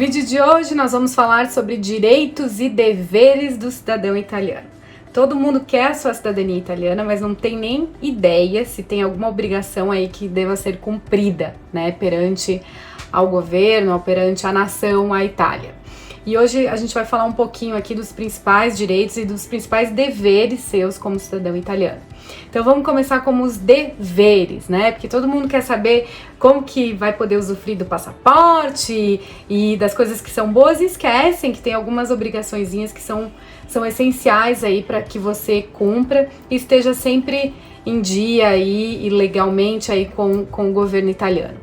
vídeo de hoje nós vamos falar sobre direitos e deveres do cidadão italiano. Todo mundo quer a sua cidadania italiana, mas não tem nem ideia se tem alguma obrigação aí que deva ser cumprida, né, perante ao governo, ou perante a nação, a Itália. E hoje a gente vai falar um pouquinho aqui dos principais direitos e dos principais deveres seus como cidadão italiano. Então vamos começar com os deveres, né? Porque todo mundo quer saber como que vai poder usufruir do passaporte e das coisas que são boas e esquecem que tem algumas obrigaçõezinhas que são essenciais aí para que você cumpra e esteja sempre em dia aí e legalmente aí com o governo italiano.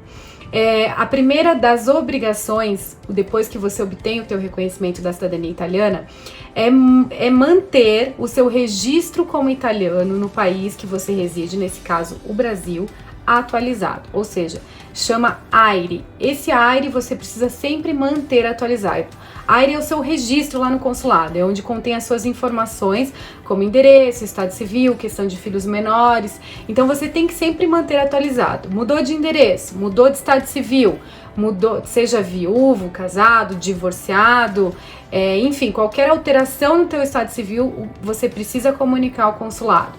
A primeira das obrigações, depois que você obtém o teu reconhecimento da cidadania italiana, é manter o seu registro como italiano no país que você reside, nesse caso o Brasil, atualizado, ou seja, chama AIRE. Esse AIRE você precisa sempre manter atualizado. AIRE é o seu registro lá no consulado, é onde contém as suas informações, como endereço, estado civil, questão de filhos menores. Então você tem que sempre manter atualizado. Mudou de endereço, mudou de estado civil, mudou, seja viúvo, casado, divorciado, enfim, qualquer alteração no teu estado civil, você precisa comunicar ao consulado.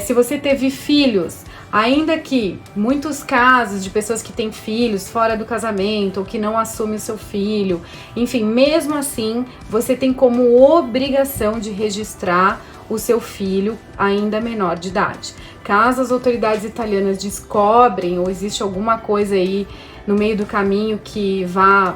Se você teve filhos, ainda que muitos casos de pessoas que têm filhos fora do casamento ou que não assumem o seu filho, enfim, mesmo assim, você tem como obrigação de registrar o seu filho ainda menor de idade. Caso as autoridades italianas descobrem ou existe alguma coisa aí no meio do caminho que vá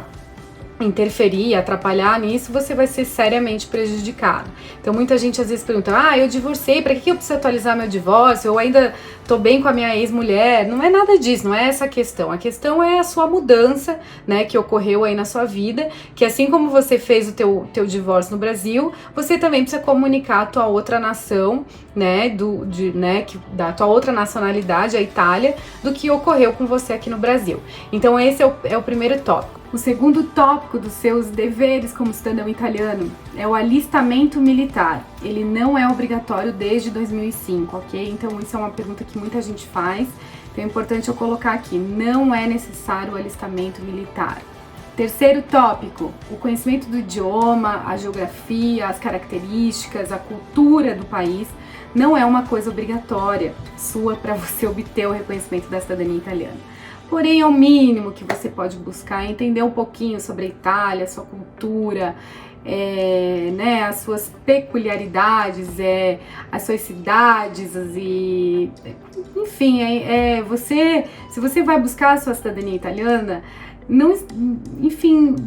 interferir, atrapalhar nisso, você vai ser seriamente prejudicado. Então muita gente às vezes pergunta, eu divorciei, para que eu preciso atualizar meu divórcio? Eu ainda tô bem com a minha ex-mulher? Não é nada disso, não é essa a questão. A questão é a sua mudança, né, que ocorreu aí na sua vida, que assim como você fez o teu divórcio no Brasil, você também precisa comunicar a tua outra nação, né, da tua outra nacionalidade, a Itália, do que ocorreu com você aqui no Brasil. Então esse é o primeiro tópico. O segundo tópico dos seus deveres como cidadão italiano é o alistamento militar. Ele não é obrigatório desde 2005, ok? Então isso é uma pergunta que muita gente faz, então é importante eu colocar aqui, não é necessário o alistamento militar. Terceiro tópico, o conhecimento do idioma, a geografia, as características, a cultura do país não é uma coisa obrigatória sua para você obter o reconhecimento da cidadania italiana. Porém, é o mínimo que você pode buscar, entender um pouquinho sobre a Itália, a sua cultura, as suas peculiaridades, as suas cidades, e enfim, se você vai buscar a sua cidadania italiana,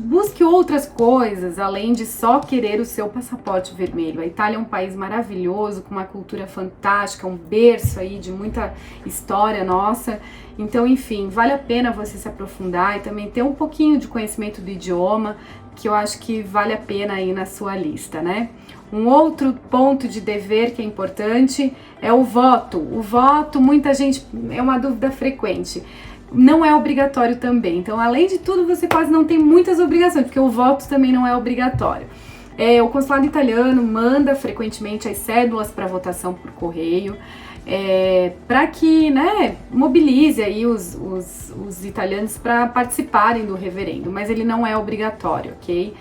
busque outras coisas, além de só querer o seu passaporte vermelho. A Itália é um país maravilhoso, com uma cultura fantástica, um berço aí de muita história nossa. Então, enfim, vale a pena você se aprofundar e também ter um pouquinho de conhecimento do idioma, que eu acho que vale a pena aí na sua lista, né? Um outro ponto de dever que é importante é o voto. O voto, muita gente, é uma dúvida frequente. Não é obrigatório também. Então, além de tudo, você quase não tem muitas obrigações, porque o voto também não é obrigatório. O consulado italiano manda frequentemente as cédulas para votação por correio, para que, mobilize aí os italianos para participarem do referendo, mas ele não é obrigatório, ok?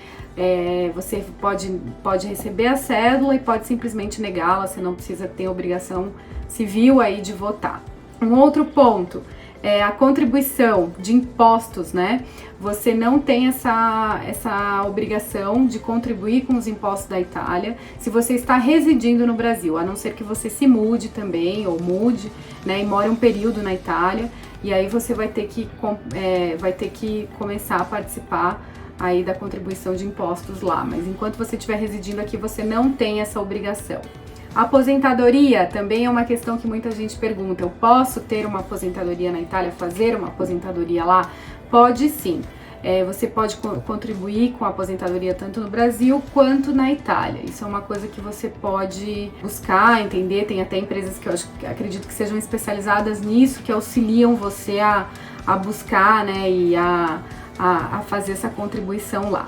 Você pode receber a cédula e pode simplesmente negá-la, você não precisa ter obrigação civil aí de votar. Um outro ponto é a contribuição de impostos, né? Você não tem essa obrigação de contribuir com os impostos da Itália se você está residindo no Brasil, a não ser que você se mude também, ou mude, né, e more um período na Itália, e aí você vai ter que começar a participar aí da contribuição de impostos lá, mas enquanto você estiver residindo aqui, você não tem essa obrigação. Aposentadoria também é uma questão que muita gente pergunta. Eu posso ter uma aposentadoria na Itália, fazer uma aposentadoria lá? Pode sim. Você pode contribuir com a aposentadoria tanto no Brasil quanto na Itália. Isso é uma coisa que você pode buscar, entender. Tem até empresas que eu acredito que sejam especializadas nisso, que auxiliam você a buscar, né, e a fazer essa contribuição lá.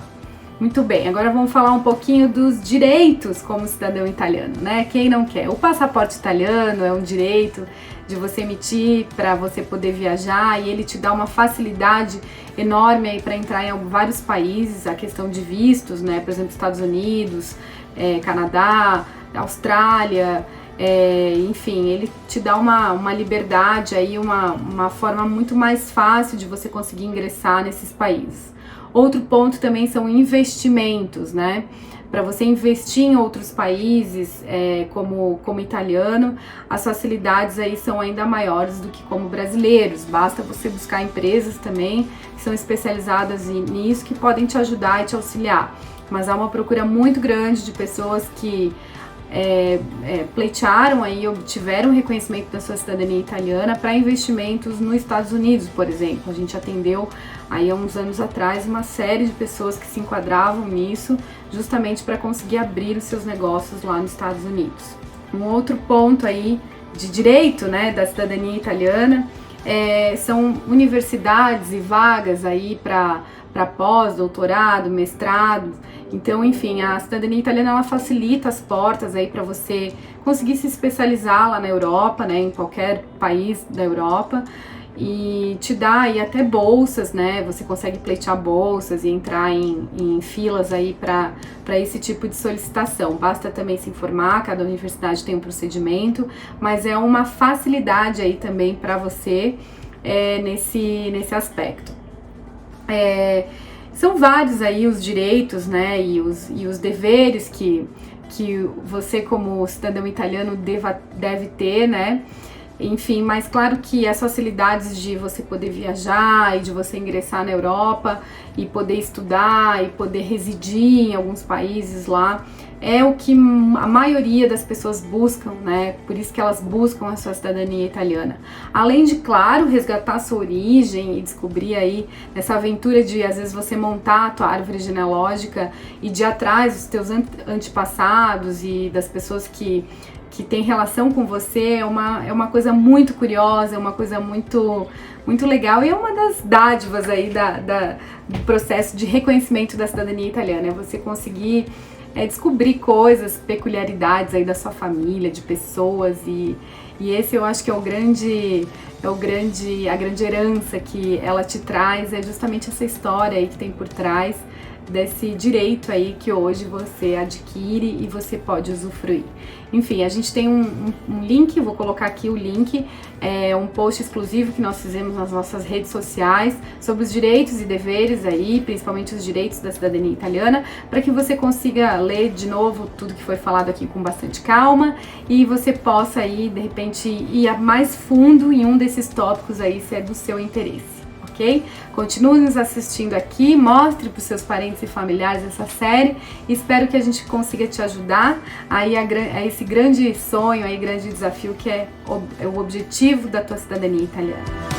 Muito bem, agora vamos falar um pouquinho dos direitos como cidadão italiano, né? Quem não quer? O passaporte italiano é um direito de você emitir para você poder viajar e ele te dá uma facilidade enorme aí para entrar em vários países, a questão de vistos, né? Por exemplo, Estados Unidos, Canadá, Austrália, enfim, ele te dá uma liberdade aí, uma forma muito mais fácil de você conseguir ingressar nesses países. Outro ponto também são investimentos, né? Para você investir em outros países, como italiano, as facilidades aí são ainda maiores do que como brasileiros. Basta você buscar empresas também que são especializadas nisso, que podem te ajudar e te auxiliar. Mas há uma procura muito grande de pessoas que pleitearam aí, obtiveram reconhecimento da sua cidadania italiana para investimentos nos Estados Unidos, por exemplo. A gente atendeu aí há uns anos atrás uma série de pessoas que se enquadravam nisso, justamente para conseguir abrir os seus negócios lá nos Estados Unidos. Um outro ponto aí de direito, né, da cidadania italiana são universidades e vagas aí para pós, doutorado, mestrado. Então, enfim, a cidadania italiana ela facilita as portas aí para você conseguir se especializar lá na Europa, né, em qualquer país da Europa, e te dá aí até bolsas, né? Você consegue pleitear bolsas e entrar em filas aí para esse tipo de solicitação. Basta também se informar, cada universidade tem um procedimento, mas é uma facilidade aí também para você nesse aspecto. São vários aí os direitos, né, e os deveres que você como cidadão italiano deve ter, né, enfim, mas claro que as facilidades de você poder viajar e de você ingressar na Europa e poder estudar e poder residir em alguns países lá é o que a maioria das pessoas buscam, né? Por isso que elas buscam a sua cidadania italiana. Além de, claro, resgatar a sua origem e descobrir aí essa aventura de, às vezes, você montar a tua árvore genealógica e de ir atrás dos teus antepassados e das pessoas que tem relação com você, é uma coisa muito curiosa, é uma coisa muito, muito legal e é uma das dádivas aí do processo de reconhecimento da cidadania italiana, é você conseguir descobrir coisas, peculiaridades aí da sua família, de pessoas e esse eu acho que a grande herança que ela te traz é justamente essa história aí que tem por trás desse direito aí que hoje você adquire e você pode usufruir. Enfim, a gente tem um link, vou colocar aqui o link, um post exclusivo que nós fizemos nas nossas redes sociais sobre os direitos e deveres aí, principalmente os direitos da cidadania italiana, para que você consiga ler de novo tudo que foi falado aqui com bastante calma e você possa aí, de repente, ir mais fundo em um desses tópicos aí, se é do seu interesse. Ok? Continue nos assistindo aqui, mostre para os seus parentes e familiares essa série e espero que a gente consiga te ajudar aí a esse grande sonho, aí grande desafio que é o objetivo da tua cidadania italiana.